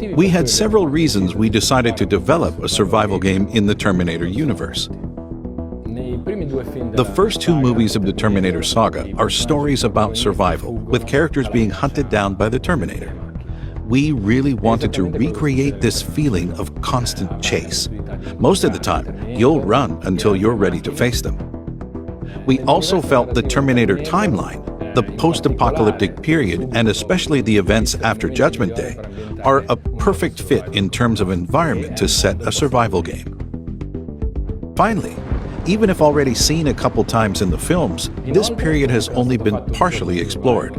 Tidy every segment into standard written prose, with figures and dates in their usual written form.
We had several reasons we decided to develop a survival game in the Terminator universe. The first two movies of the Terminator saga are stories about survival, with characters being hunted down by the Terminator. We really wanted to recreate this feeling of constant chase. Most of the time, you'll run until you're ready to face them. We also felt the Terminator timeline, the post-apocalyptic period, and especially the events after Judgment Day, are a perfect fit in terms of environment to set a survival game. Finally, even if already seen a couple times in the films, this period has only been partially explored.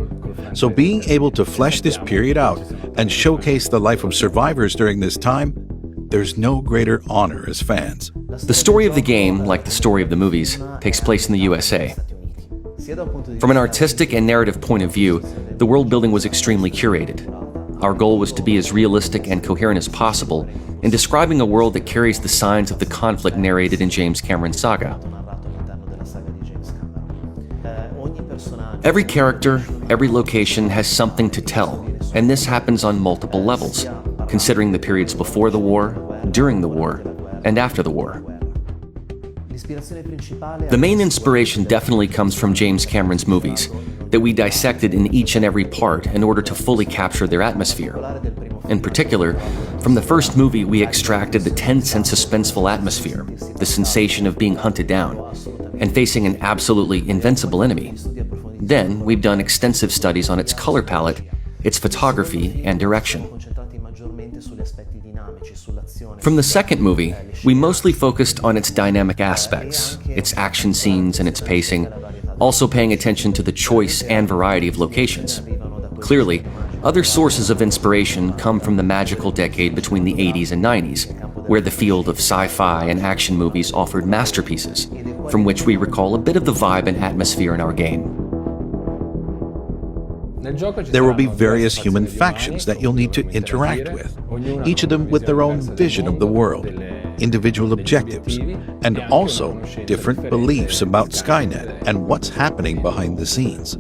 So being able to flesh this period out and showcase the life of survivors during this time, there's no greater honor as fans. The story of the game, like the story of the movies, takes place in the USA. From an artistic and narrative point of view, the world building was extremely curated. Our goal was to be as realistic and coherent as possible in describing a world that carries the signs of the conflict narrated in James Cameron's saga. Every character, every location has something to tell, and this happens on multiple levels, considering the periods before the war, during the war, and after the war. The main inspiration definitely comes from James Cameron's movies, that we dissected in each and every part in order to fully capture their atmosphere. In particular, from the first movie we extracted the tense and suspenseful atmosphere, the sensation of being hunted down, and facing an absolutely invincible enemy. Then, we've done extensive studies on its color palette, its photography, and direction. From the second movie, we mostly focused on its dynamic aspects, its action scenes and its pacing, also paying attention to the choice and variety of locations. Clearly, other sources of inspiration come from the magical decade between the 80s and 90s, where the field of sci-fi and action movies offered masterpieces, from which we recall a bit of the vibe and atmosphere in our game. There will be various human factions that you'll need to interact with, each of them with their own vision of the world, individual objectives, and also different beliefs about Skynet and what's happening behind the scenes.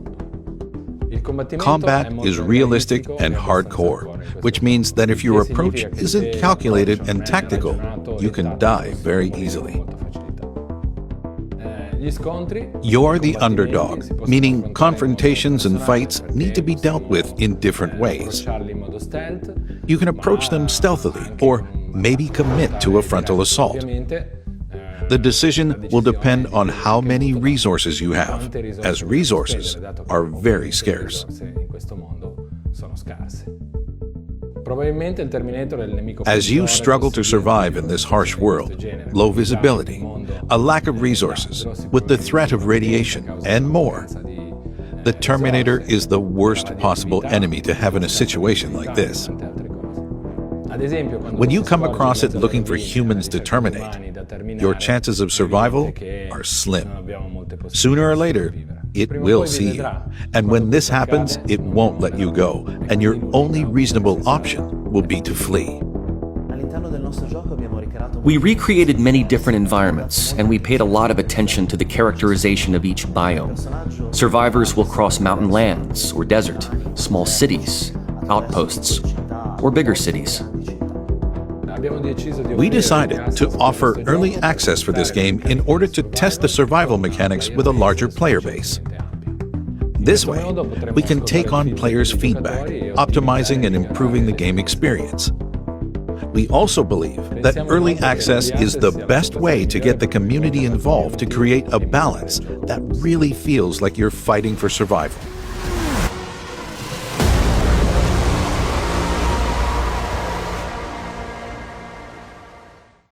Combat is realistic and hardcore, which means that if your approach isn't calculated and tactical, you can die very easily. You're the underdog, meaning confrontations and fights need to be dealt with in different ways. You can approach them stealthily or maybe commit to a frontal assault. The decision will depend on how many resources you have, as resources are very scarce. As you struggle to survive in this harsh world, low visibility, a lack of resources, with the threat of radiation, and more, the Terminator is the worst possible enemy to have in a situation like this. When you come across it looking for humans to terminate, your chances of survival are slim. Sooner or later, it will see you. And when this happens, it won't let you go, and your only reasonable option will be to flee. We recreated many different environments, and we paid a lot of attention to the characterization of each biome. Survivors will cross mountain lands or desert, small cities, outposts, or bigger cities. We decided to offer early access for this game in order to test the survival mechanics with a larger player base. This way, we can take on players' feedback, optimizing and improving the game experience. We also believe that early access is the best way to get the community involved to create a balance that really feels like you're fighting for survival.